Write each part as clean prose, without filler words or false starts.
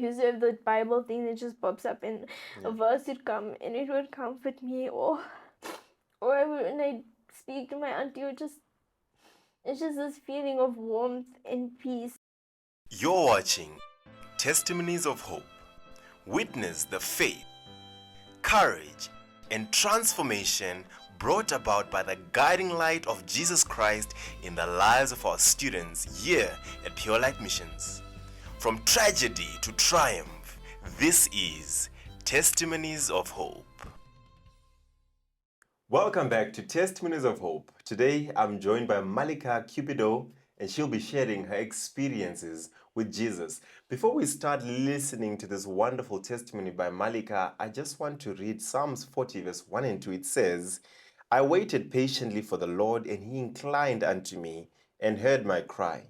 used to have the Bible thing that just pops up and a verse would come and it would comfort me, or when I speak to my auntie, it's just this feeling of warmth and peace. You're watching Testimonies of Hope. Witness the faith, courage, and transformation brought about by the guiding light of Jesus Christ in the lives of our students here at Pure Light Missions. From tragedy to triumph, this is Testimonies of Hope. Welcome back to Testimonies of Hope. Today I'm joined by Mulicka Cupido, and she'll be sharing her experiences with Jesus. Before we start listening to this wonderful testimony by Mulicka, I just want to read Psalms 40 verse 1 and 2. It says, I waited patiently for the Lord, and he inclined unto me and heard my cry.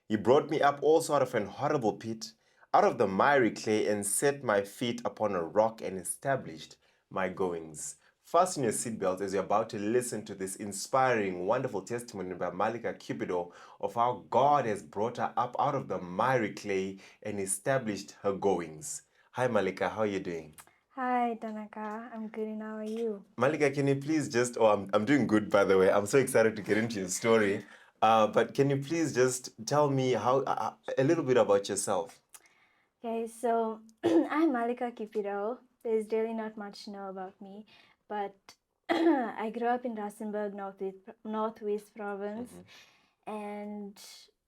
He brought me up also out of an horrible pit, out of the miry clay, and set my feet upon a rock and established my goings. Fasten your seatbelts as you're about to listen to this inspiring, wonderful testimony by Mulicka Cupido of how God has brought her up out of the miry clay and established her goings. Hi Mulicka, how are you doing? Hi, Tanaka. I'm good, and how are you? Mulicka, can you please just, I'm doing good by the way. I'm so excited to get into your story. But can you please just tell me a little bit about yourself? Okay, so I'm Mulicka Cupido. There's really not much to know about me, but I grew up in Rustenburg, Northwest Province, and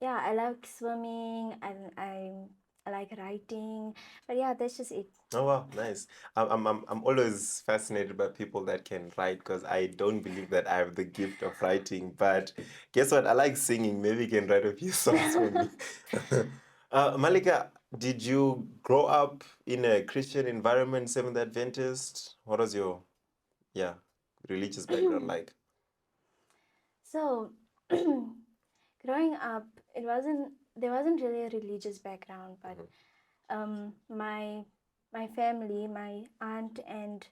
yeah, I like swimming and I like writing, but yeah, that's just it. Oh wow, nice. I'm always fascinated by people that can write because I don't believe that I have the gift of writing. But guess what? I like singing. Maybe you can write a few songs for me. Mulicka, did you grow up in a Christian environment, Seventh Adventist? What was your religious background like? So, growing up, there wasn't really a religious background, but my family, my aunt and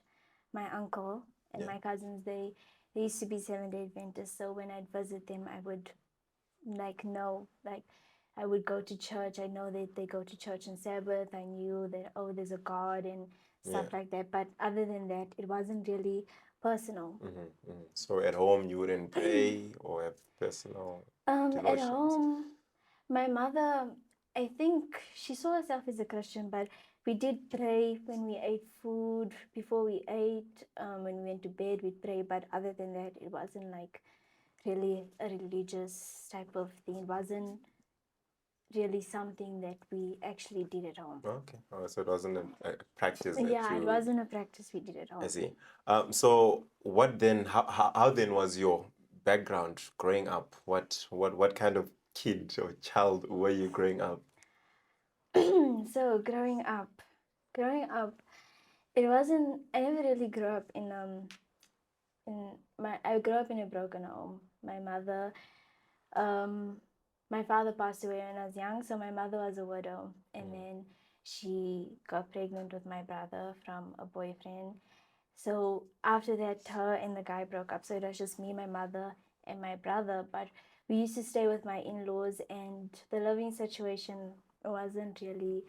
my uncle and my cousins, they used to be Seventh-day Adventists. So when I'd visit them, I would I would go to church. I know that they go to church on Sabbath. I knew that, oh, there's a God and stuff like that. But other than that, it wasn't really personal. So at home you wouldn't pray or have personal At devotions? home, my mother, I think she saw herself as a Christian, but we did pray when we ate food, before we ate, when we went to bed, we'd pray. But other than that, it wasn't like really a religious type of thing. It wasn't really something that we actually did at home. Okay. Oh, so it wasn't a practice that Yeah, it you... wasn't a practice we did at home. I see. So what then, how then was your background growing up? What kind of kid or child were you growing up? So growing up, it wasn't. I never really grew up I grew up in a broken home. My mother, my father passed away when I was young, so my mother was a widow, and then she got pregnant with my brother from a boyfriend. So after that, her and the guy broke up. So it was just me, my mother, and my brother. But we used to stay with my in-laws, and the living situation wasn't really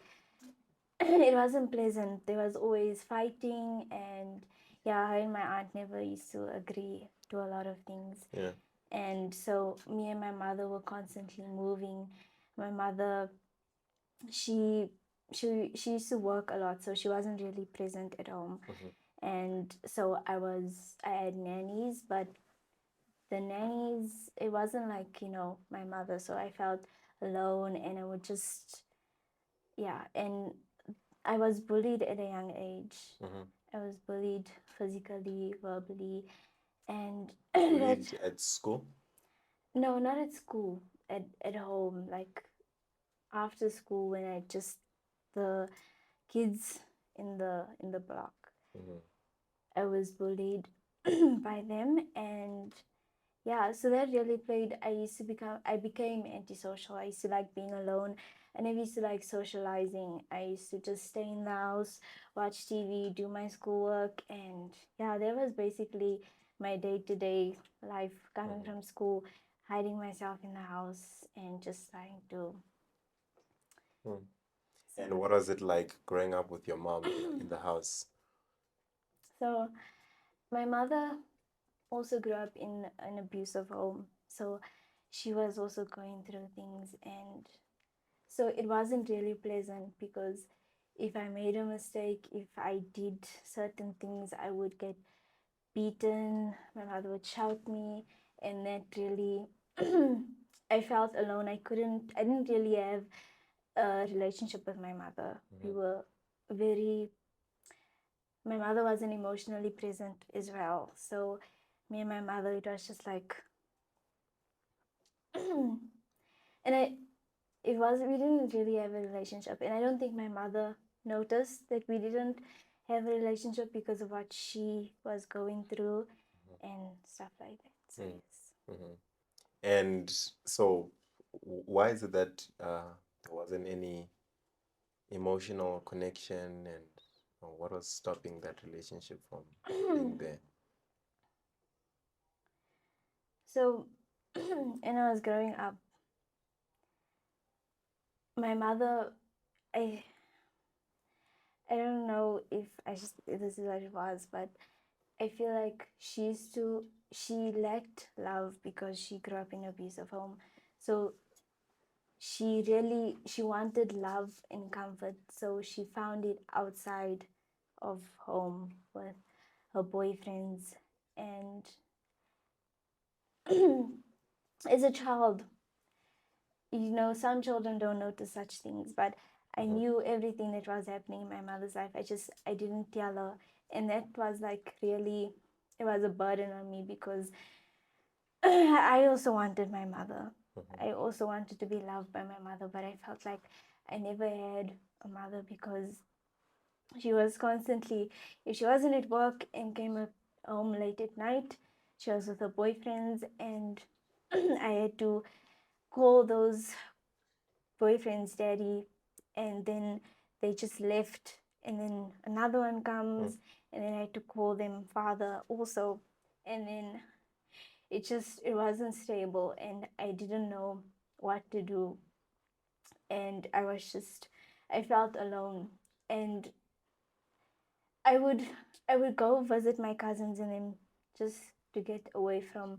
it wasn't pleasant. There was always fighting, and yeah, her and my aunt never used to agree to a lot of things. Yeah. And so me and my mother were constantly moving. My mother, she used to work a lot, so she wasn't really present at home. And so I had nannies, but the nannies, it wasn't like, my mother. So I felt alone, and I would just, and I was bullied at a young age. I was bullied physically, verbally, and Bullied at school? no, not at school, at home, like after school, when the kids in the block. I was bullied by them, and yeah, so that really played. I became antisocial. I used to like being alone. I never used to like socializing. I used to just stay in the house, watch TV, do my schoolwork, and yeah, that was basically my day-to-day life, coming from school, hiding myself in the house, and just trying to And what was it like growing up with your mom in the house? So my mother also grew up in an abusive home. So she was also going through things, and so it wasn't really pleasant because if I made a mistake, if I did certain things, I would get beaten. My mother would shout me, and that really, I felt alone. I didn't really have a relationship with my mother. We were very, my mother wasn't emotionally present as well. So me and my mother, it was just like, and we didn't really have a relationship. And I don't think my mother noticed that we didn't have a relationship because of what she was going through and stuff like that. So yes. And so, why is it that there wasn't any emotional connection, and what was stopping that relationship from being there? So when I was growing up, my mother, I I don't know if this is what it was, but I feel like she lacked love because she grew up in an abusive home. So she wanted love and comfort, so she found it outside of home with her boyfriends. And as a child, some children don't notice such things, but I knew everything that was happening in my mother's life. I didn't tell her, and that was like really, it was a burden on me because I also wanted my mother. I also wanted to be loved by my mother, but I felt like I never had a mother because she was constantly, if she wasn't at work and came home late at night, she was with her boyfriends, and I had to call those boyfriend's daddy, and then they just left, and then another one comes, and then I had to call them father also, and then it wasn't stable, and I didn't know what to do, and I felt alone, and I would go visit my cousins and then just to get away from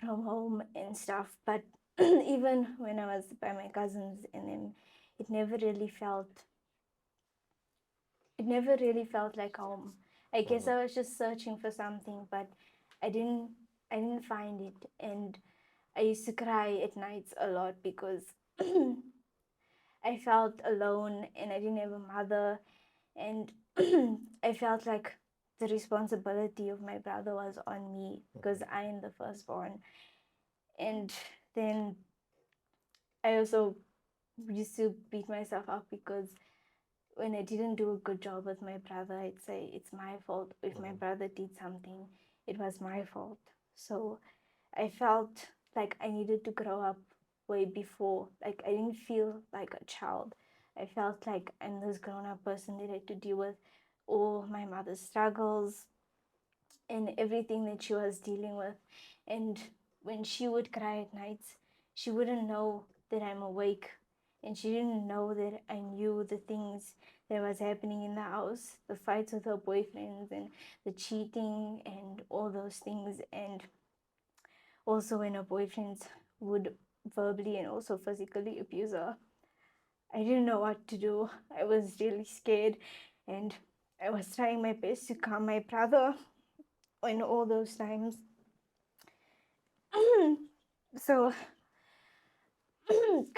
home and stuff. But even when I was by my cousins and then it never really felt like home. I guess I was just searching for something, but I didn't find it, and I used to cry at nights a lot because I felt alone and I didn't have a mother, and I felt like the responsibility of my brother was on me because I am the firstborn. And then I also used to beat myself up because when I didn't do a good job with my brother, I'd say it's my fault. If my brother did something, it was my fault. So I felt like I needed to grow up way before. Like I didn't feel like a child. I felt like I'm this grown up person that had to deal with all my mother's struggles and everything that she was dealing with. And when she would cry at nights, she wouldn't know that I'm awake. And she didn't know that I knew the things that was happening in the house, the fights with her boyfriends and the cheating and all those things. And also when her boyfriends would verbally and also physically abuse her. I didn't know what to do. I was really scared, and I was trying my best to calm my brother in all those times. So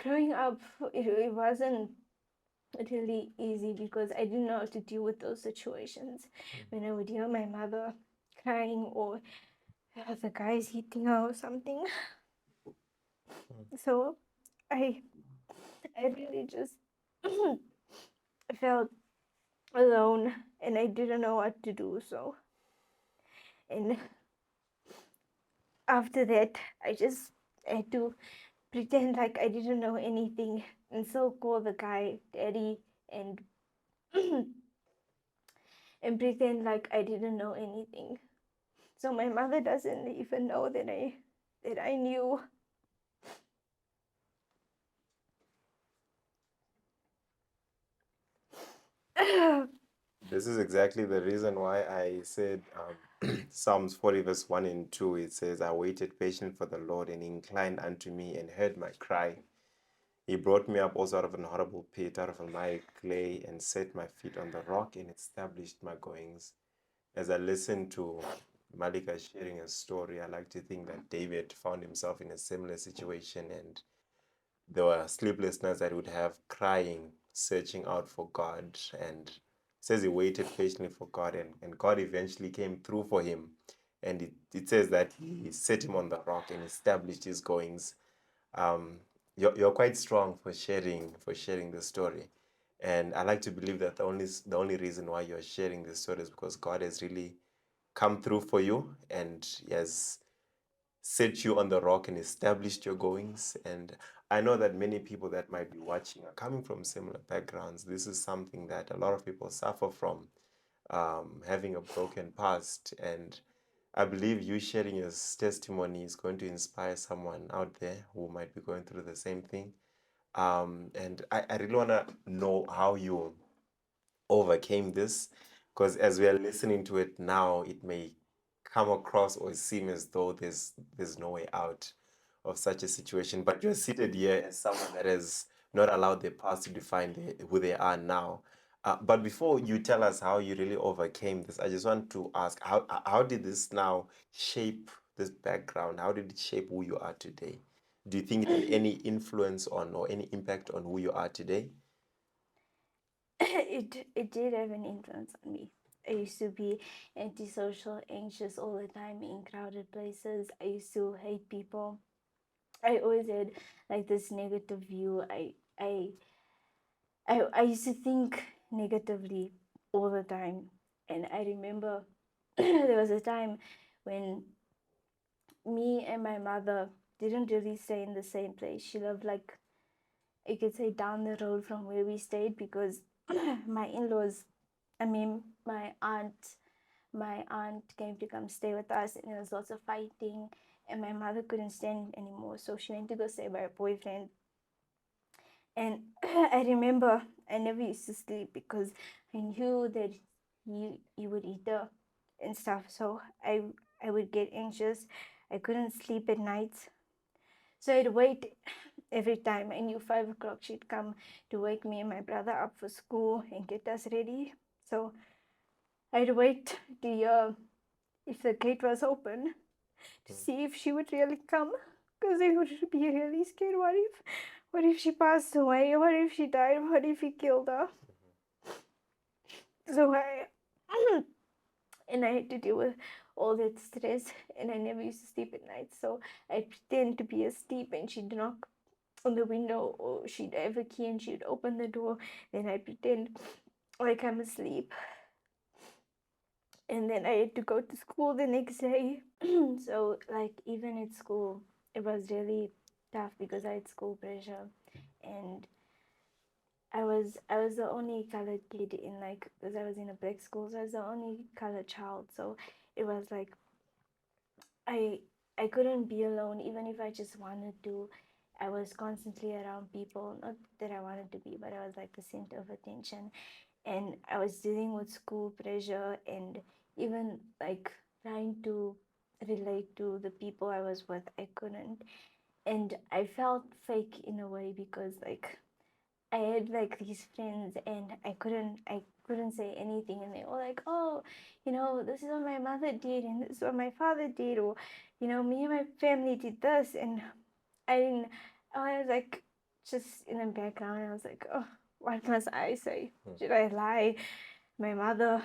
growing up, it wasn't really easy because I didn't know how to deal with those situations. When I would hear my mother crying or the guys hitting her or something. So I really just felt alone and I didn't know what to do. So, and after that, I just had to pretend like I didn't know anything and so call the guy daddy and and pretend like I didn't know anything. So my mother doesn't even know that I knew. This is exactly the reason why I said Psalms 40, verse 1 and 2. It says, I waited patiently for the Lord, and he inclined unto me and heard my cry. He brought me up also out of an horrible pit, out of a miry clay, and set my feet on the rock and established my goings. As I listen to Mulicka sharing a story, I like to think that David found himself in a similar situation, and there were sleepless nights that he would have crying, searching out for God. And it says he waited patiently for God, and God eventually came through for him. And it says that he set him on the rock and established his goings. Um, you're quite strong for sharing the story, and I like to believe that the only reason why you're sharing this story is because God has really come through for you, and he has set you on the rock and established your goings. And I know that many people that might be watching are coming from similar backgrounds. This is something that a lot of people suffer from, having a broken past. And I believe you sharing your testimony is going to inspire someone out there who might be going through the same thing. And I really want to know how you overcame this, because as we are listening to it now, it may come across or seem as though there's no way out of such a situation. But you're seated here as someone that has not allowed their past to define who they are now. But before you tell us how you really overcame this, I just want to ask, how did this now shape this background? How did it shape who you are today? Do you think it had any influence on or any impact on who you are today? It did have an influence on me. I used to be antisocial, anxious all the time in crowded places. I used to hate people. I always had like this negative view. I used to think negatively all the time. And I remember there was a time when me and my mother didn't really stay in the same place. She lived like, you could say, down the road from where we stayed, because my in-laws, I mean my aunt came to come stay with us, and there was lots of fighting, and my mother couldn't stand anymore, so she went to go stay by her boyfriend. And I remember I never used to sleep because I knew that he would eat her and stuff. So I would get anxious. I couldn't sleep at night. So I'd wait every time. I knew 5 o'clock she'd come to wake me and my brother up for school and get us ready. So I'd wait to hear if the gate was open to see if she would really come, because I would be really scared. What if she passed away? What if she died? What if he killed her? So I and I had to deal with all that stress, and I never used to sleep at night. So I'd pretend to be asleep, and she'd knock on the window, or she'd have a key and she'd open the door. Then I'd pretend like I'm asleep, and then I had to go to school the next day. So like even at school, it was really tough because I had school pressure, and I was the only colored kid in, like, because I was in a black school, so I was the only colored child. So it was like I I couldn't be alone even if I just wanted to. I was constantly around people, not that I wanted to be, but I was like the center of attention, and I was dealing with school pressure, and even like trying to relate to the people I was with, I couldn't. And I felt fake in a way because like I had like these friends, and I couldn't say anything, and they were like, oh, this is what my mother did, and this is what my father did, or me and my family did this. And I didn't I was like just in the background. I was like, oh, what must I say? Should I lie? My mother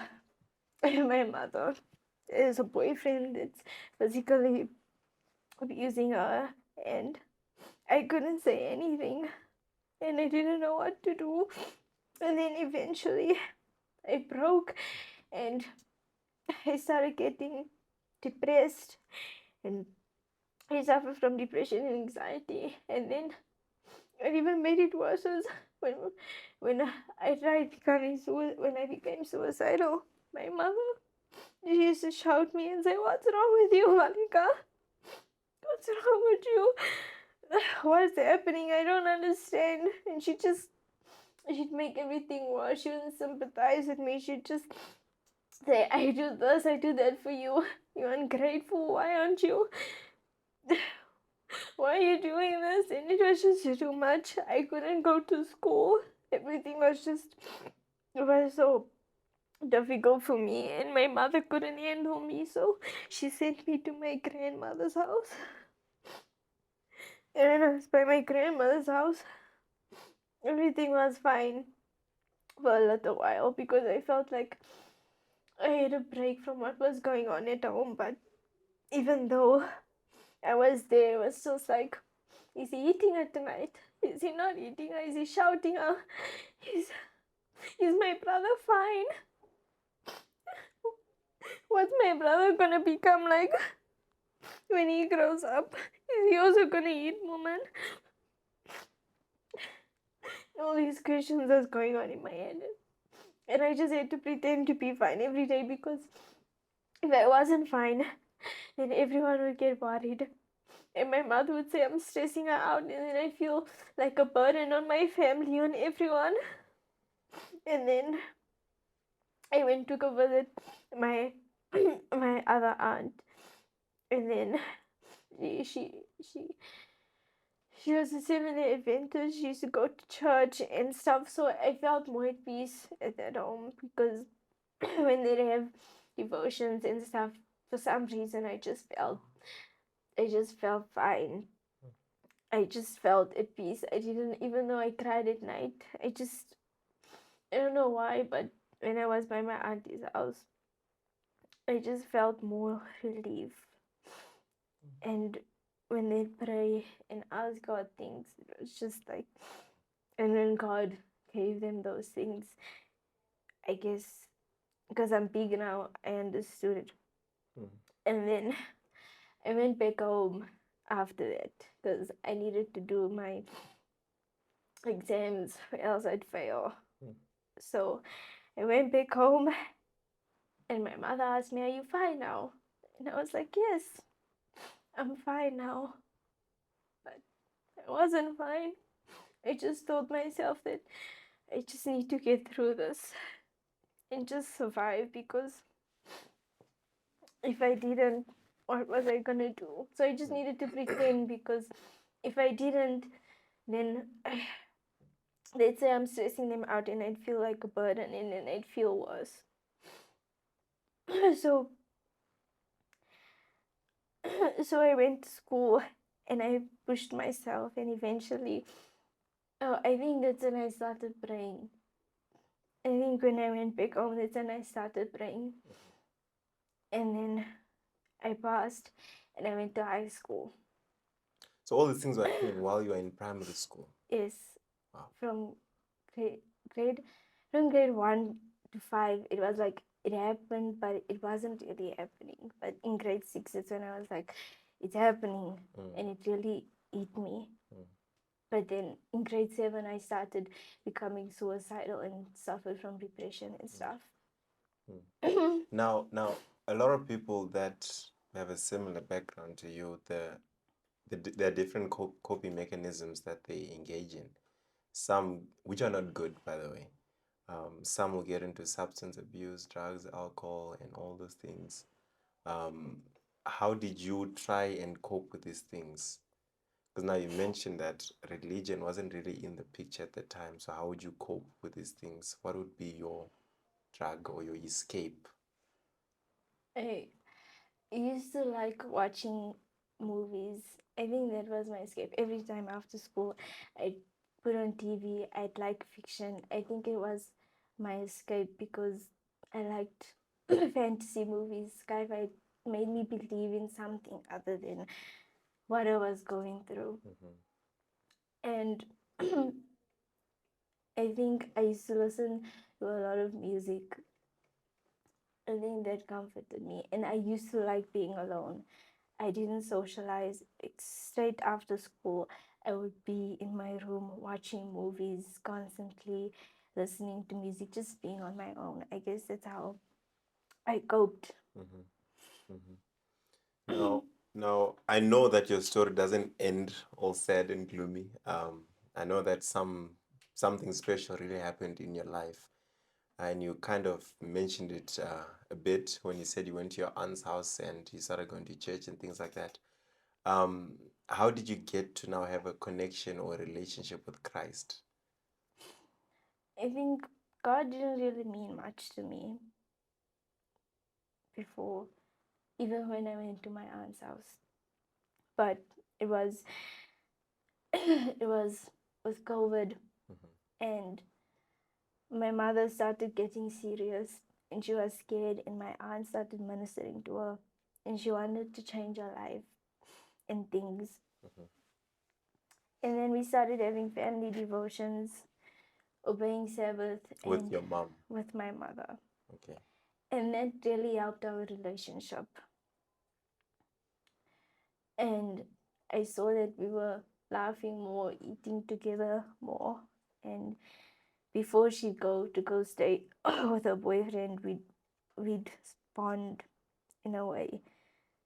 my mother is a boyfriend that's physically abusing her, and I couldn't say anything, and I didn't know what to do. And then eventually I broke, and I started getting depressed, and I suffered from depression and anxiety. And then it even made it worse was when I tried becoming when I became suicidal. My mother, she used to shout me and say, "What's wrong with you, Mulicka? What's wrong with you? What's happening? I don't understand." And she just she'd make everything worse. She wouldn't sympathize with me. She'd just say, I do this, I do that for you. You're ungrateful. Why aren't you? Why are you doing this? And it was just too much. I couldn't go to school. Everything was just, it was so difficult for me, and my mother couldn't handle me, so she sent me to my grandmother's house. And when I was by my grandmother's house, everything was fine for a little while because I felt like I had a break from what was going on at home. But even though I was there, it was just like, is he eating her tonight? Is he not eating her? Is he shouting her? Is my brother fine? What's my brother gonna become like when he grows up? Is he also gonna eat woman? All these questions was going on in my head. And I just had to pretend to be fine every day, because if I wasn't fine, then everyone would get worried. And my mother would say I'm stressing her out, and then I feel like a burden on my family, on everyone. And then I went to go visit my my other aunt, and then she she was a Seventh-day Adventist. She used to go to church and stuff, so I felt more at peace at that home, because when they have devotions and stuff, for some reason I just felt fine. I just felt at peace. I didn't, even though I cried at night, I don't know why, but when I was by my auntie's house, I just felt more relief. And when they pray and ask God things, it was just like, and when God gave them those things, I guess because I'm big now, I understood it. And then I went back home after that because I needed to do my exams, or else I'd fail. So I went back home, and my mother asked me, "Are you fine now?" And I was like, "Yes, I'm fine now." But I wasn't fine. I just told myself that I just need to get through this and just survive, because if I didn't, what was I gonna do? So I just needed to pretend, because if I didn't, then they'd say I'm stressing them out, and I'd feel like a burden, and then I'd feel worse. so so I went to school, and I pushed myself, and eventually, I think that's when I started praying. I think when I went back home, that's when I started praying. And then I passed, and I went to high school. So all these things were happening while you were in primary school? Yes. Wow. From grade 1 to 5, it was like it happened, but it wasn't really happening. But in grade 6, it's when I was like, it's happening, and it really hit me. But then in grade 7, I started becoming suicidal and suffered from depression and stuff. Now, a lot of people that have a similar background to you, there are different coping mechanisms that they engage in. Some which are not good, by the way. Some will get into substance abuse, drugs, alcohol, and all those things. How did you try and cope with these things? Because now you mentioned that religion wasn't really in the picture at the time. So how would you cope with these things? What would be your drug or your escape? I used to like watching movies. I think that was my escape. Every time after school, I'd put on TV. I'd like fiction. I think it was my escape, because I liked fantasy movies. Sci-fi made me believe in something other than what I was going through. And I think I used to listen to a lot of music. I think that comforted me. And I used to like being alone. I didn't socialize. Straight after school, I would be in my room watching movies constantly, listening to music, just being on my own. I guess that's how I coped. Now, I know that your story doesn't end all sad and gloomy. I know that some something special really happened in your life. And you kind of mentioned it a bit when you said you went to your aunt's house and you started going to church and things like that. How did you get to now have a connection or a relationship with Christ? I think God didn't really mean much to me before, even when I went to my aunt's house. But it was it was with COVID, and my mother started getting serious, and she was scared, and my aunt started ministering to her, and she wanted to change her life and things. And then we started having family devotions, obeying Sabbath, With and your mom? with my mother. Okay. And that really helped our relationship. And I saw that we were laughing more, eating together more. And before she'd go stay with her boyfriend, we'd bond in a way.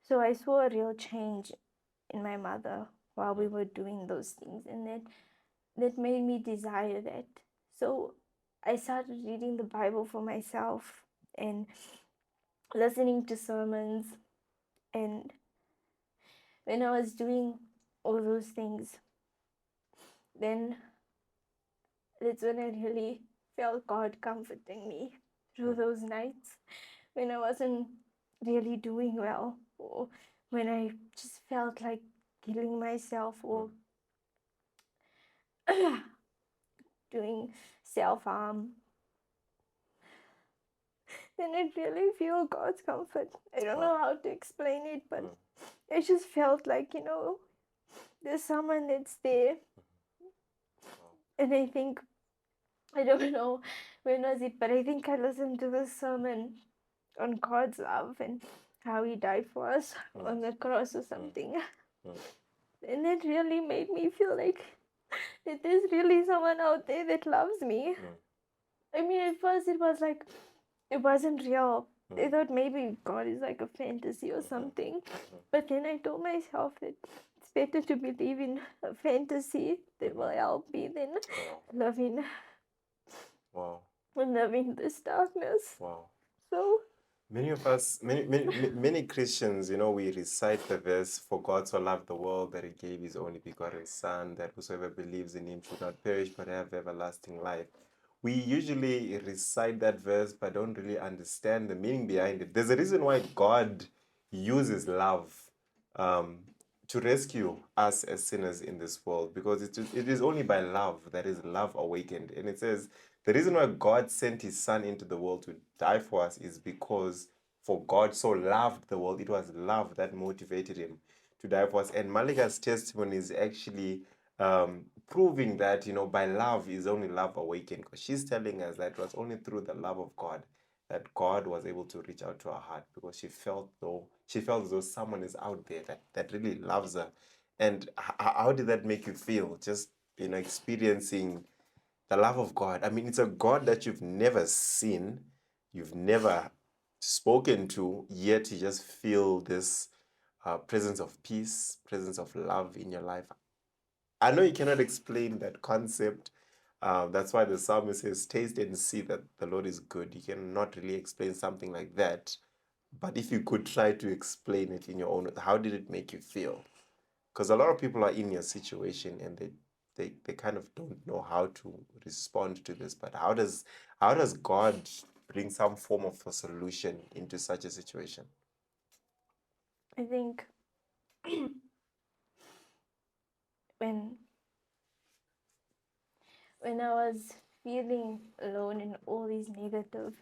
So I saw a real change in my mother while we were doing those things, and that made me desire that. So I started reading the Bible for myself and listening to sermons. And when I was doing all those things, then that's when I really felt God comforting me through those nights when I wasn't really doing well, or when I just felt like killing myself or doing self-harm. Then I really feel God's comfort. I don't know how to explain it, but I just felt like, there's someone that's there. And I think, I don't know when was it, but I think I listened to this sermon on God's love and how He died for us on the cross or something. And it really made me feel like that there's really someone out there that loves me. I mean, at first it was like, it wasn't real. I thought maybe God is like a fantasy or something. But then I told myself that it's better to believe in a fantasy that will help me than loving this darkness. Wow. So Many of us, many Christians, we recite the verse, "For God so loved the world that He gave His only begotten Son, that whosoever believes in Him should not perish but have everlasting life." We usually recite that verse but don't really understand the meaning behind it. There's a reason why God uses love to rescue us as sinners in this world, because it is only by love that is love awakened. And it says the reason why God sent His Son into the world to die for us is because for God so loved the world. It was love that motivated Him to die for us. And Mulicka's testimony is actually proving that, by love is only love awakened, because she's telling us that it was only through the love of God that God was able to reach out to her heart, because she felt as though someone is out there that really loves her. And how did that make you feel, just experiencing the love of God? I mean, it's a God that you've never seen, you've never spoken to, yet you just feel this presence of peace, presence of love in your life. I know you cannot explain that concept. That's why the psalmist says, "Taste and see that the Lord is good." You cannot really explain something like that. But if you could try to explain it in your own, how did it make you feel? Because a lot of people are in your situation and they kind of don't know how to respond to this. But how does God bring some form of a solution into such a situation? I think when I was feeling alone and all these negative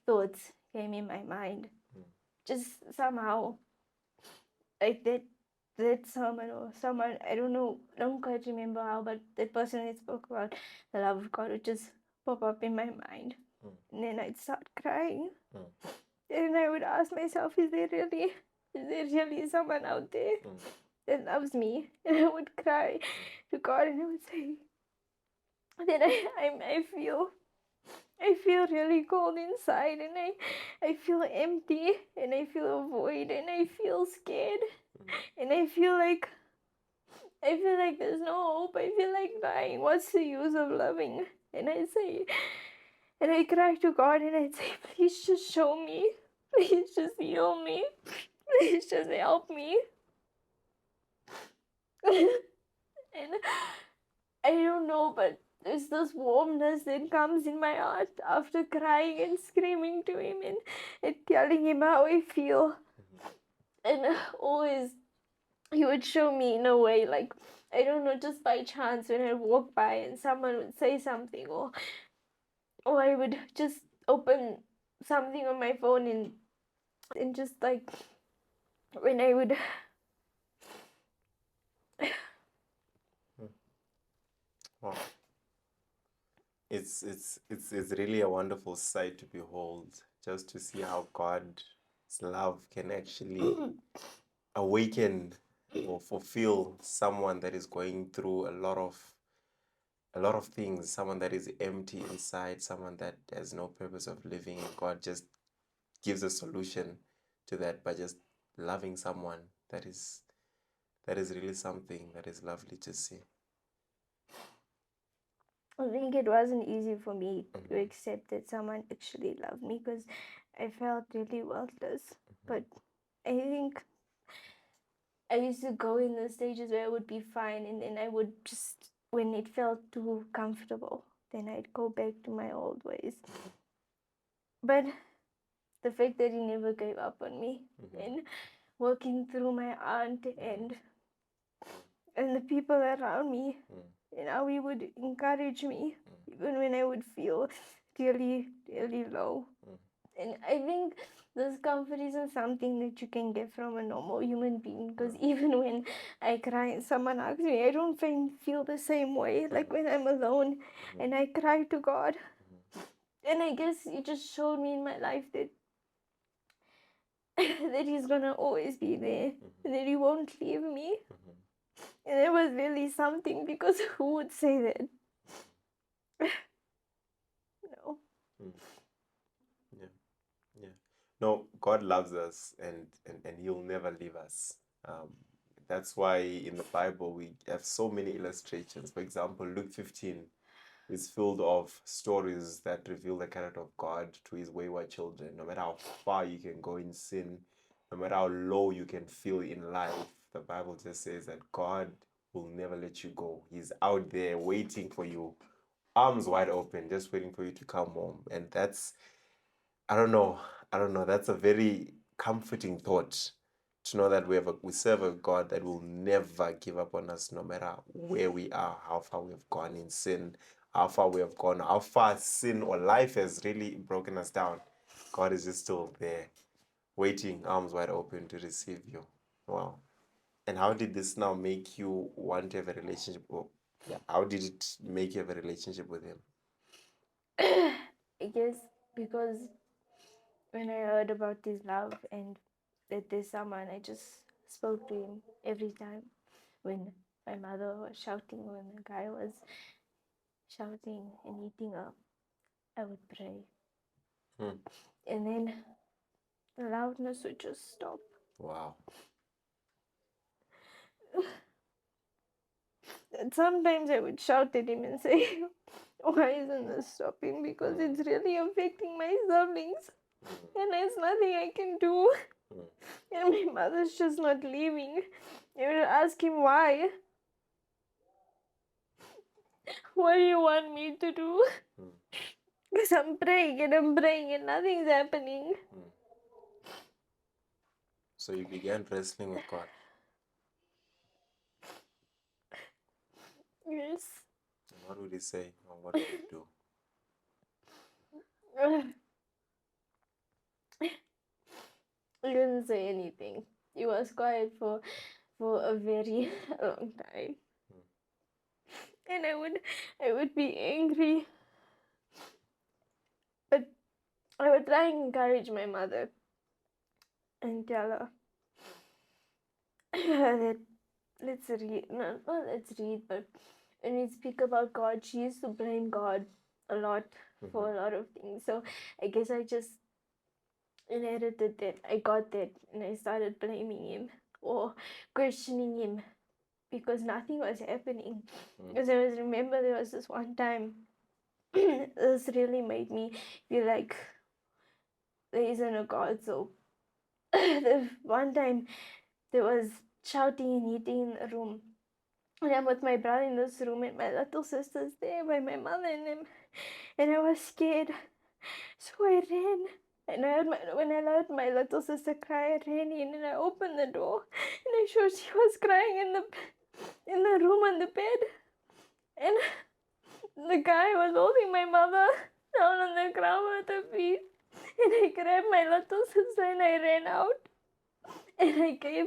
thoughts came in my mind, just somehow, like that someone or someone, I don't quite remember how, but that person that spoke about the love of God would just pop up in my mind. And then I'd start crying. And I would ask myself, is there really someone out there that loves me? And I would cry to God, and I would say, then I feel really cold inside, and I feel empty, and I feel a void, and I feel scared, and I feel like I feel like there's no hope. I feel like dying. What's the use of loving? And I say, and I cry to God and I say, please just show me. Please just heal me. Please just help me. And I don't know, but there's this warmness that comes in my heart after crying and screaming to him and telling him how I feel. And always he would show me in a way, like, I don't know, just by chance when I walk by and someone would say something, or I would just open something on my phone and just like when I would Wow. It's really a wonderful sight to behold, just to see how God's love can actually awaken or fulfill someone that is going through a lot of things, someone that is empty inside, someone that has no purpose of living, and God just gives a solution to that by just loving someone. That is really something that is lovely to see. I think it wasn't easy for me to accept that someone actually loved me because I felt really worthless. But I think I used to go in the stages where I would be fine, and then I would just, when it felt too comfortable, then I'd go back to my old ways. But the fact that he never gave up on me and working through my aunt and the people around me, and how he would encourage me even when I would feel really, really low. And I think this comfort isn't something that you can get from a normal human being, because even when I cry and someone hugs me, I don't feel the same way. Like when I'm alone and I cry to God. And I guess He just showed me in my life that that He's gonna always be there, that He won't leave me. And it was really something, because who would say that? No. Yeah. No, God loves us, and He'll never leave us. That's why in the Bible we have so many illustrations. For example, Luke 15 is filled of stories that reveal the character of God to His wayward children. No matter how far you can go in sin, no matter how low you can feel in life, the Bible just says that God will never let you go. He's out there waiting for you, arms wide open, just waiting for you to come home. And that's, I don't know, that's a very comforting thought, to know that we serve a God that will never give up on us, no matter where we are, how far we have gone in sin, how far we have gone, how far sin or life has really broken us down. God is just still there, waiting, arms wide open to receive you. Wow. And how did this now make you want to have a relationship? How did it make you have a relationship with Him? I guess because when I heard about His love and that there's someone, I just spoke to Him every time. When my mother was shouting, when the guy was shouting and eating up, I would pray. And then the loudness would just stop. Wow. And sometimes I would shout at him and say, why isn't this stopping? Because it's really affecting my siblings. And there's nothing I can do. And my mother's just not leaving. I would ask him why. What do you want me to do? Because I'm praying and nothing's happening. So you began wrestling with God. Yes. And what would He say, or what would He do? He didn't say anything. He was quiet for a very long time. And I would be angry. But I would try and encourage my mother and tell her that let's read, not let's read, but when we speak about God, she used to blame God a lot for a lot of things. So I guess I just inherited that. I got that, and I started blaming Him or questioning Him because nothing was happening. Because I remember there was this one time, this really made me feel like there isn't a God. So the one time there was shouting and hitting in the room. And I'm with my brother in this room, and my little sister's there by my mother and him. And I was scared. So I ran. And when I heard my little sister cry, I ran in and I opened the door. And I saw she was crying in the room on the bed. And the guy was holding my mother down on the ground with her feet. And I grabbed my little sister and I ran out. And I gave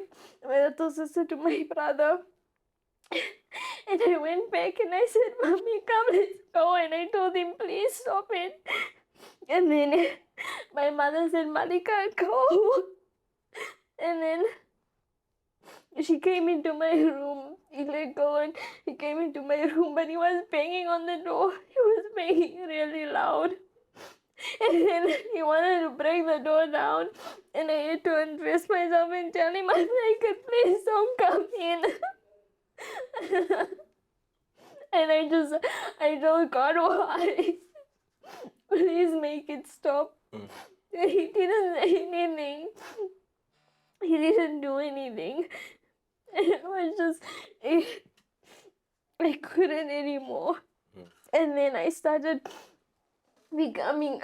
my little sister to my brother. And I went back and I said, Mommy, come, let's go. And I told him, please stop it. And then my mother said, Mulicka, go. And then she came into my room. He let go and he came into my room, but he was banging on the door. He was banging really loud. And then he wanted to break the door down. And I had to undress myself and tell him, I'm naked, please don't come in. And I told God, why? Please make it stop. He didn't say anything. He didn't do anything. It was just, I couldn't anymore. And then I started becoming,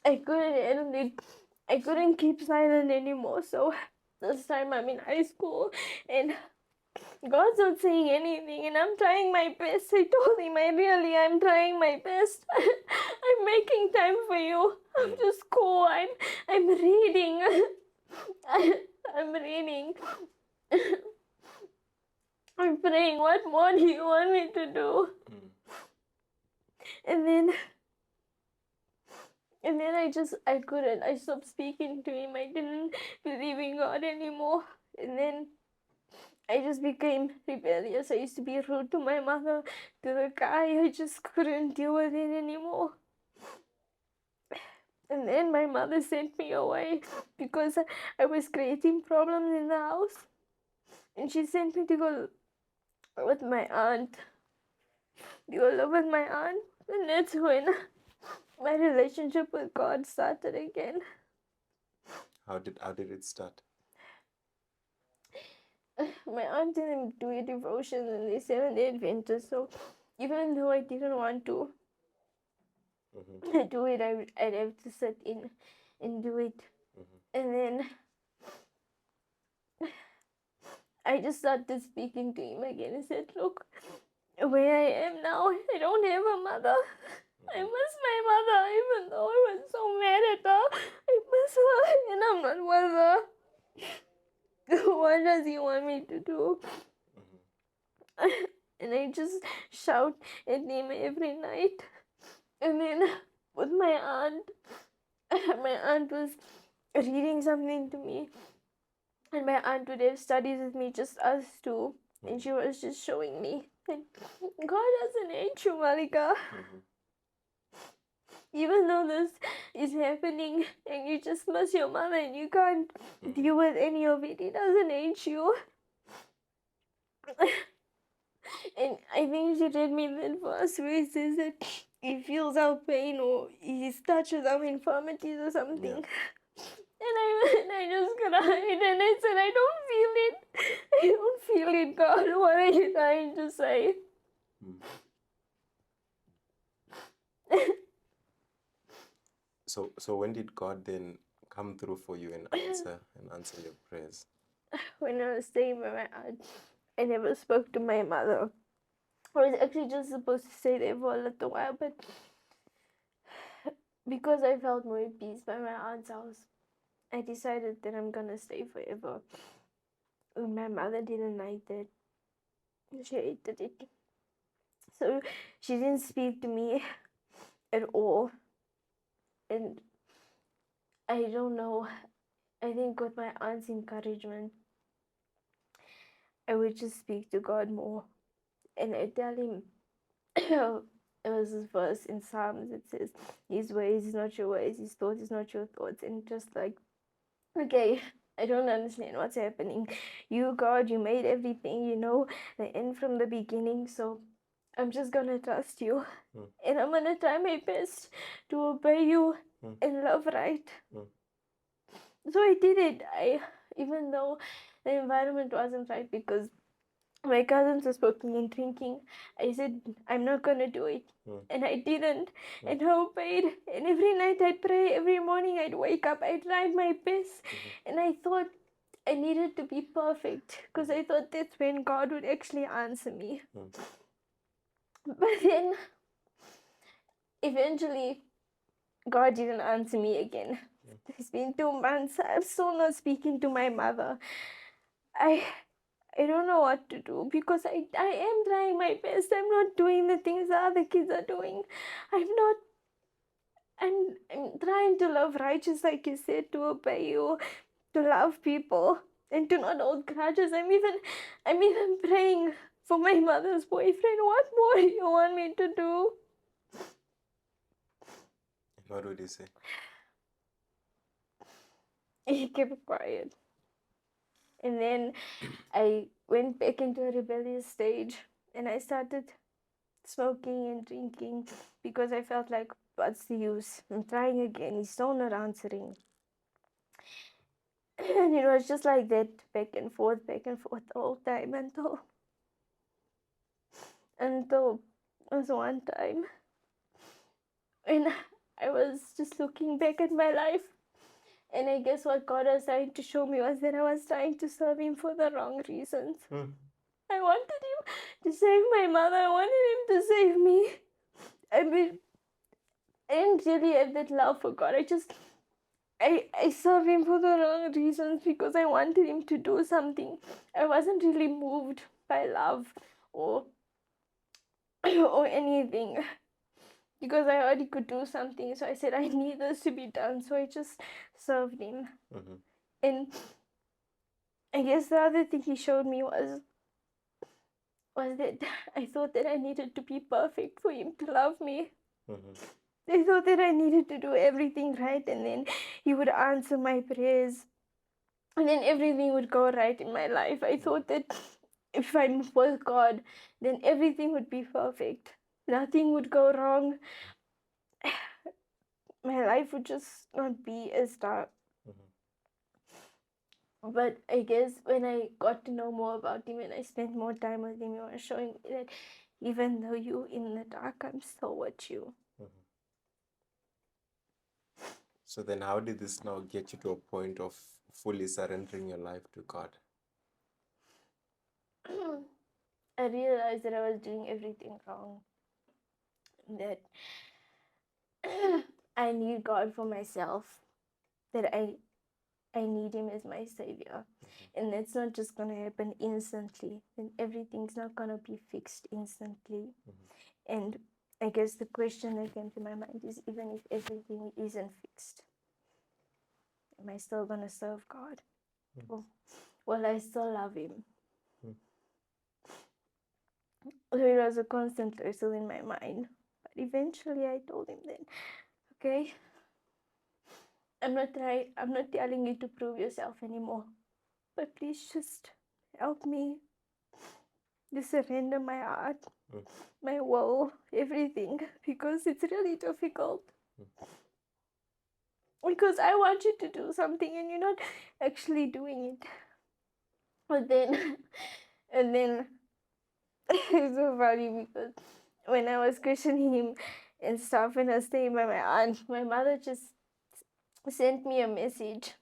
I couldn't handle it. I couldn't keep silent anymore. So this time I'm in high school and God's not saying anything and I'm trying my best. I told him I'm trying my best. I'm making time for you after school. I'm reading. I'm reading. I'm praying. What more do you want me to do? And then I couldn't. I stopped speaking to him. I didn't believe in God anymore. And then I just became rebellious. I used to be rude to my mother, to the guy. I just couldn't deal with it anymore. And then my mother sent me away because I was creating problems in the house. And she sent me to go with my aunt. To go live with my aunt. And that's when my relationship with God started again. How did it start? My aunt didn't do a devotion and they 7-day Adventist, so even though I didn't want to do it, I'd have to sit in and do it. And then I just started speaking to him again and said, look, where I am now, I don't have a mother. I miss my mother, even though I was so mad at her. I miss her and I'm not with her. What does he want me to do? And I just shout at him every night. And then with my aunt was reading something to me. And my aunt would have studies with me, just us two. And she was just showing me. And God doesn't hate you, Mulicka. Even though this is happening and you just miss your mother and you can't deal with any of it, He doesn't hate you. And I think she read me that verse where it says that He feels our pain or He's touched with our infirmities or something. And I just cried and I said, I don't feel it. I don't feel it, God. What are you trying to say? So when did God then come through for you and answer your prayers? When I was staying with my aunt, I never spoke to my mother. I was actually just supposed to stay there for a little while, but because I felt more at peace by my aunt's house, I decided that I'm gonna stay forever. And my mother didn't like that. She hated it. So she didn't speak to me at all. And I don't know, I think with my aunt's encouragement, I would just speak to God more. And I tell him, it was this verse in Psalms, it says, His ways is not your ways, His thoughts is not your thoughts. And just like, okay, I don't understand what's happening. You, God, you made everything, you know the end from the beginning, so I'm just gonna trust you. And I'm gonna try my best to obey you and love right. So I did it. Even though the environment wasn't right because my cousins were smoking and drinking, I said, I'm not gonna do it. And I didn't. And I obeyed. And every night I'd pray, every morning I'd wake up, I tried my best. And I thought I needed to be perfect because I thought that's when God would actually answer me. But then eventually God didn't answer me again. It's been 2 months. I'm still not speaking to my mother. I don't know what to do because I am trying my best. I'm not doing the things the other kids are doing. I'm trying to love righteous, like you said, to obey you, to love people, and to not hold grudges. I'm even praying for my mother's boyfriend. What more do you want me to do? What would you say? He kept quiet. And then I went back into a rebellious stage and I started smoking and drinking because I felt like, what's the use? I'm trying again. He's still not answering. And it was just like that, back and forth the whole time until there was one time when I was just looking back at my life. And I guess what God was trying to show me was that I was trying to serve Him for the wrong reasons. I wanted Him to save my mother. I wanted Him to save me. I mean, I didn't really have that love for God. I served Him for the wrong reasons because I wanted Him to do something. I wasn't really moved by love or or anything because I already could do something. So I said, I need this to be done. So I just served Him. And I guess the other thing He showed me was that I thought that I needed to be perfect for Him to love me. I thought that I needed to do everything right, and then He would answer my prayers, and then everything would go right in my life. I thought that if I'm with God, then everything would be perfect. Nothing would go wrong. My life would just not be as dark. But I guess when I got to know more about Him and I spent more time with Him, He was showing me that even though you're in the dark, I'm still with you. So then how did this now get you to a point of fully surrendering your life to God? I realized that I was doing everything wrong. That I need God for myself. That I need Him as my savior. And that's not just going to happen instantly. And everything's not going to be fixed instantly. And I guess the question that came to my mind is, even if everything isn't fixed, am I still going to serve God? Will I still love Him? So it was a constant wrestle in my mind. But eventually I told Him that, okay, I'm not telling you to prove yourself anymore. But please just help me to surrender my heart, my will, everything, because it's really difficult. Because I want you to do something and you're not actually doing it. But then, and then, it's so funny because when I was questioning Him and stuff, and I was staying by my aunt, my mother just sent me a message.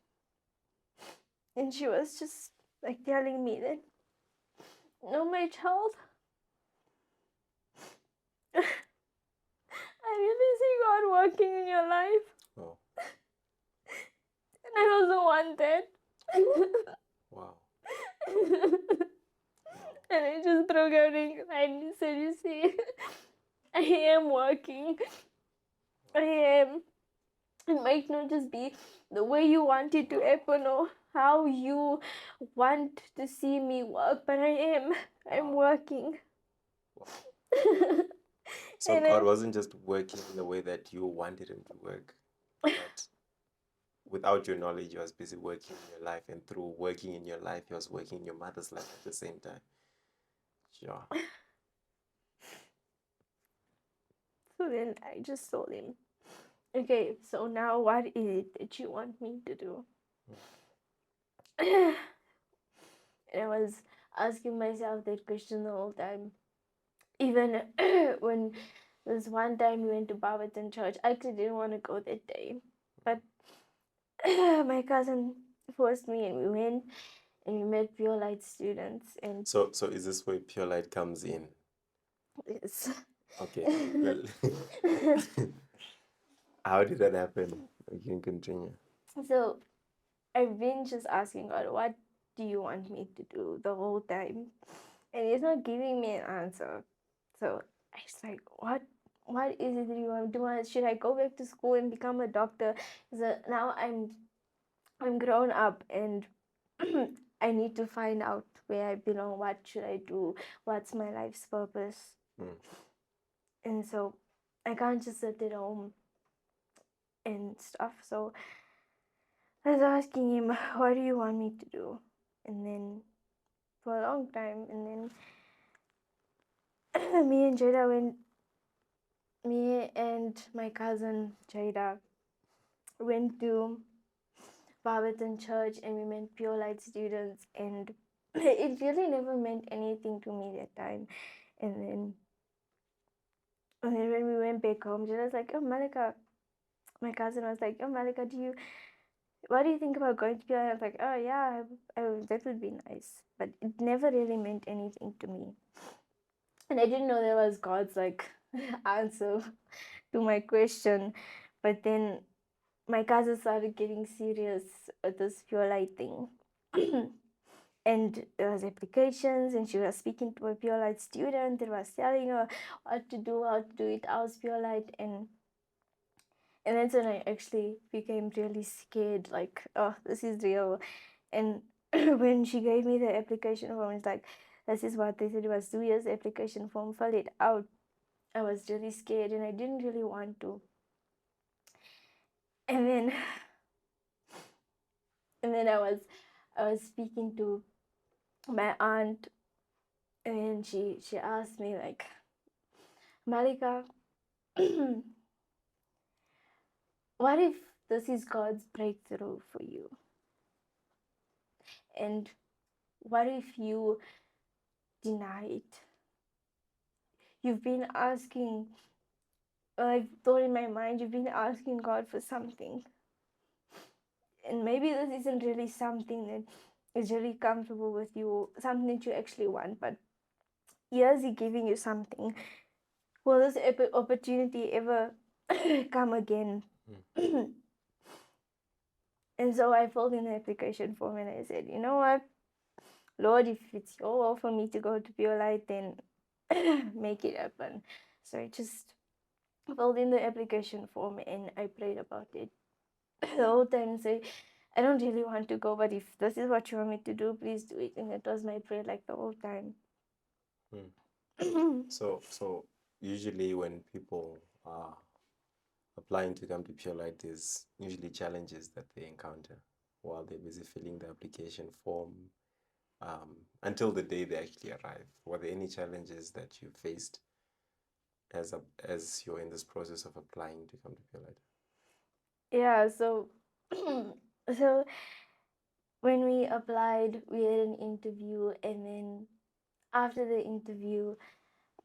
And she was just like telling me that, no, my child, I really see God working in your life. Oh. And I also want that. Wow. And I just broke out in crying and said, you see, I am working. I am. It might not just be the way you want it to happen or how you want to see me work, but I'm working. Wow. So God wasn't just working in the way that you wanted Him to work, but without your knowledge, he was busy working in your life, and through working in your life, he was working in your mother's life at the same time. Sure. So then I just told him, okay, so now what is it that you want me to do? And I was asking myself that question the whole time. Even when there's one time we went to Barberton Church, I actually didn't want to go that day. But my cousin forced me and we went and we met Pure Light students. And So is this where Pure Light comes in? yes. Okay. Well, how did that happen? You can continue. So I've been just asking God, what do you want me to do the whole time? And he's not giving me an answer. So I was like, what is it that you want to do? Should I go back to school and become a doctor? So now I'm grown up and I need to find out where I belong. What should I do? What's my life's purpose? And so I can't just sit at home and stuff. So I was asking him, what do you want me to do? And then for a long time, and then me and my cousin Jada went to Barberton Church and we met Pure Light students, and it really never meant anything to me that time. And then when we went back home, Jada was like, oh, Mulicka, my cousin was like, oh, Mulicka, what do you think about going to Pure Light? I was like, oh, yeah, that would be nice. But it never really meant anything to me. And I didn't know there was God's like answer to my question. But then my cousin started getting serious with this Pure Light thing. And there was applications and she was speaking to a Pure Light student that was telling her what to do, how to do it. I was Pure Light, and that's when I actually became really scared, like, oh, this is real. And when she gave me the application form, it's like, this is what they said it was, 2 years application form, fill it out. I was really scared and I didn't really want to. And then I was speaking to my aunt, and she asked me like, Mulicka, what if this is God's breakthrough for you? And what if you deny it? You've been asking, I've thought in my mind, you've been asking God for something. And maybe this isn't really something that is really comfortable with you, something that you actually want, but here's He giving you something. Will this opportunity ever come again? And so I filled in the application form and I said, you know what, Lord, if it's your will for me to go to Pure Light, then make it happen. So I just filled in the application form and I prayed about it the whole time and say, I don't really want to go, but if this is what you want me to do, please do it. And that was my prayer like the whole time. So usually when people are applying to come to Pure Light, there's usually challenges that they encounter while they're busy filling the application form until the day they actually arrive. Were there any challenges that you faced as you're in this process of applying to come to Pure Light? Yeah, so so when we applied, we had an interview, and then after the interview,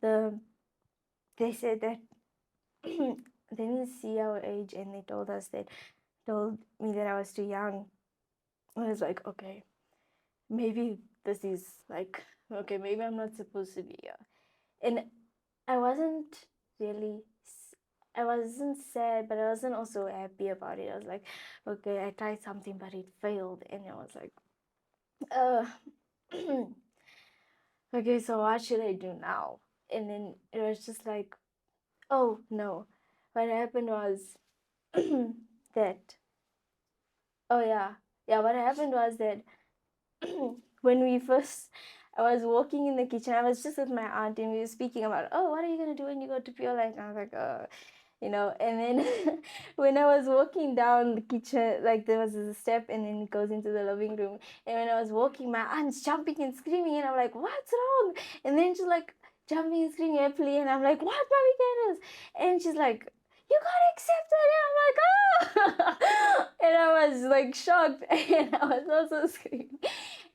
they said that they didn't see our age, and they told me that I was too young. I was like, okay, maybe this is like, okay, maybe I'm not supposed to be here. And I wasn't really, I wasn't sad, but I wasn't also happy about it. I was like, okay, I tried something, but it failed. And I was like, okay, so what should I do now? And then it was just like, oh no, what happened was that, oh yeah, what happened was that when I was walking in the kitchen, I was just with my aunt and we were speaking about, oh, what are you going to do when you go to Pure Light? And I was like, And then when I was walking down the kitchen, like there was a step and then it goes into the living room. And when I was walking, my aunt's jumping and screaming, and I'm like, what's wrong? And then she's like jumping and screaming happily, and I'm like, what, Mommy Candace? And she's like, you got accepted. And I'm like, oh. And I was like shocked, and I was also screaming.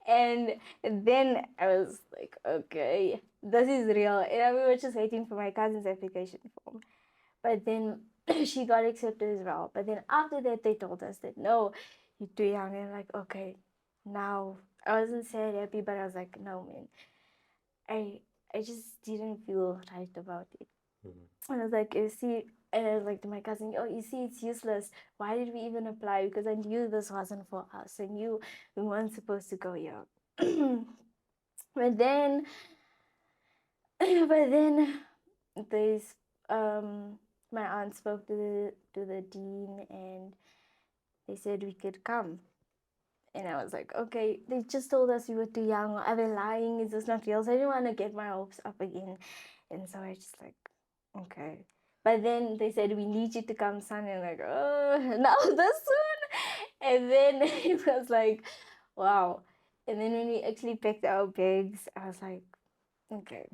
And then I was like, okay, this is real. And we were just waiting for my cousin's application form. But then she got accepted as well. But then after that, they told us that, no, you're too young. And I'm like, okay, now I wasn't sad, happy, but I was like, no, man. I just didn't feel right about it. And I was like, you see, and I was like to my cousin, oh, you see, it's useless. Why did we even apply? Because I knew this wasn't for us. I knew we weren't supposed to go here. But then, there's my aunt spoke to the dean, and they said we could come. And I was like, okay, they just told us we were too young. Are they lying? Is this not real? So I didn't want to get my hopes up again. And so I just like, okay. But then they said, we need you to come, son. And I'm like, oh, now this soon? And then it was like, wow. And then when we actually picked our bags, I was like, okay.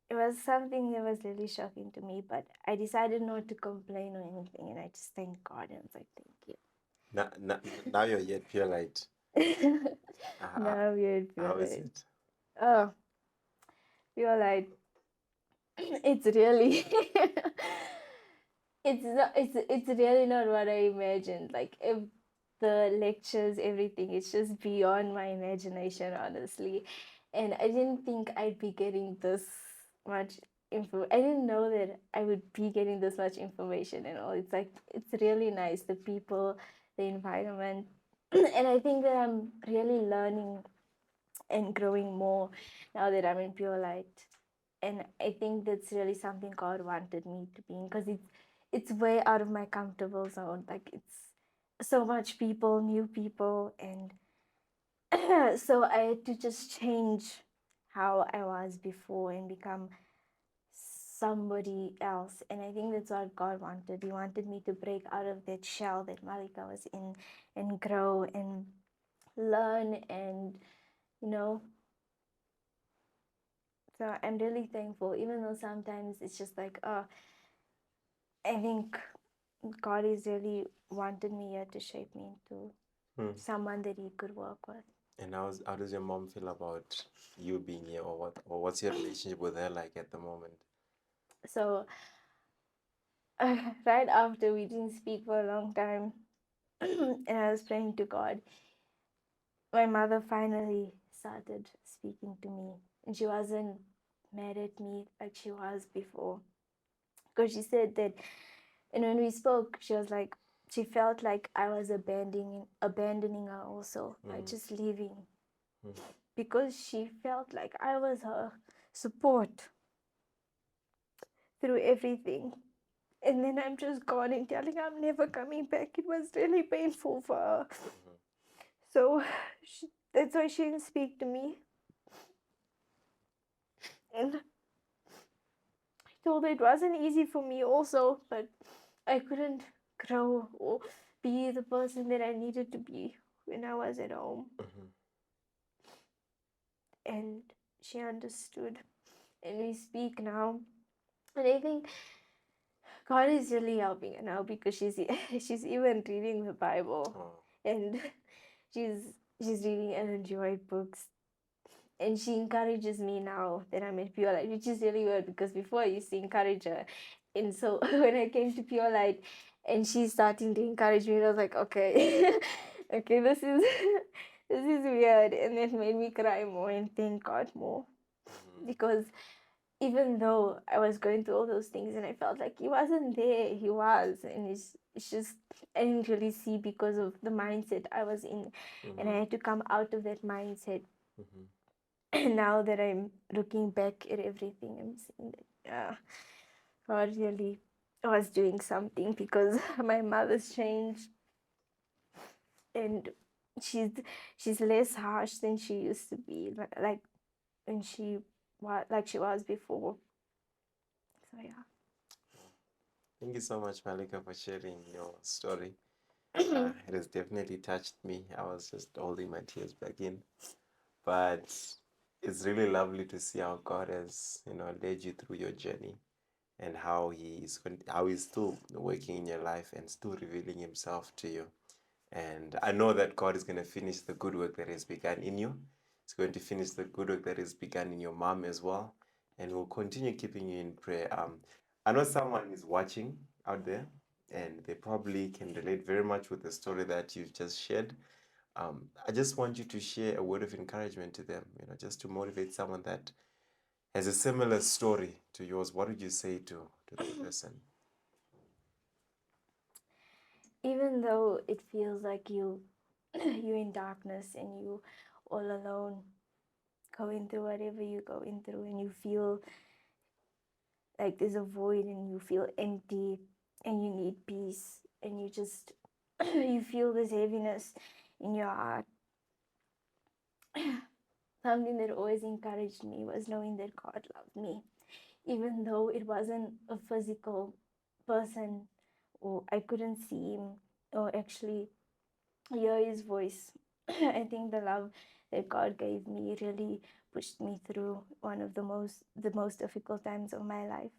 It was something that was really shocking to me, but I decided not to complain or anything, and I just thanked God and was like, thank you. Now you're yet pure light. Now we're pure How is light. it? Oh, pure light. It's really it's really not what I imagined. Like, if the lectures, everything, it's just beyond my imagination, honestly. And I didn't think I'd be getting this much info. I didn't know that I would be getting this much information and all. It's like, it's really nice, the people, the environment. And I think that I'm really learning and growing more now that I'm in pure light. And I think that's really something God wanted me to be in, because it's way out of my comfortable zone. Like, it's so much people, new people, and so I had to just change how I was before and become somebody else. And I think that's what God wanted. He wanted me to break out of that shell that Mulicka was in and grow and learn, and you know. So I'm really thankful, even though sometimes it's just like, oh, I think God is really wanted me here to shape me into someone that He could work with. And how does your mom feel about you being here, or what's your relationship with her like at the moment? So right after we didn't speak for a long time, and I was praying to God, my mother finally started speaking to me, and she wasn't mad at me like she was before, because she said that, and when we spoke, she was like, she felt like I was abandoning her also by just leaving, because she felt like I was her support through everything. And then I'm just gone and telling her I'm never coming back. It was really painful for her. So that's why she didn't speak to me. And I told her it wasn't easy for me also, but I couldn't grow or be the person that I needed to be when I was at home. And she understood. And we speak now. And I think God is really helping her now, because she's even reading the Bible, and she's reading Ellen G. White books, and she encourages me now that I'm at Pure Light, which is really weird, because before I used to encourage her, and so when I came to Pure Light, and she's starting to encourage me, I was like, okay, okay, this is this is weird, and it made me cry more and thank God more, because even though I was going through all those things and I felt like He wasn't there, He was. And it's just, I didn't really see, because of the mindset I was in. And I had to come out of that mindset. And now that I'm looking back at everything, I'm seeing that God really was doing something, because my mother's changed. And she's less harsh than she used to be, like when she was before. So yeah. Thank you so much, Mulicka, for sharing your story. Mm-hmm. It has definitely touched me. I was just holding my tears back in. But it's really lovely to see how God has, led you through your journey and how he's still working in your life and still revealing himself to you. And I know that God is going to finish the good work that has begun in you. He's going to finish the good work that has begun in your mom as well. And we'll continue keeping you in prayer. I know someone is watching out there and they probably can relate very much with the story that you've just shared. I just want you to share a word of encouragement to them, just to motivate someone that has a similar story to yours. What would you say to that person? Even though it feels like you're in darkness and you all alone, going through whatever you're going through, and you feel like there's a void and you feel empty and you need peace and you just you feel this heaviness in your heart. Something that always encouraged me was knowing that God loved me, even though it wasn't a physical person or I couldn't see him or actually hear his voice. I think the love that God gave me really pushed me through one of the most difficult times of my life.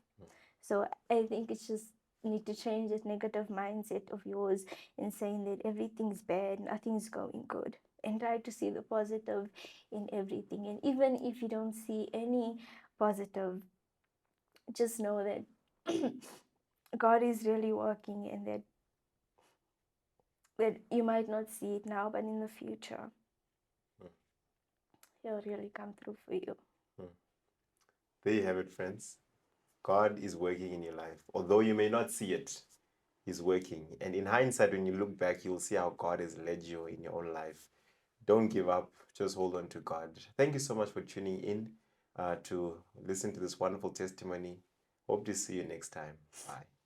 So I think it's just need to change this negative mindset of yours in saying that everything's bad, nothing's going good, and try to see the positive in everything. And even if you don't see any positive, just know that God is really working, and that you might not see it now, but in the future, He'll really come through for you. There you have it, friends. God is working in your life. Although you may not see it, He's working. And in hindsight, when you look back, you'll see how God has led you in your own life. Don't give up. Just hold on to God. Thank you so much for tuning in to listen to this wonderful testimony. Hope to see you next time. Bye.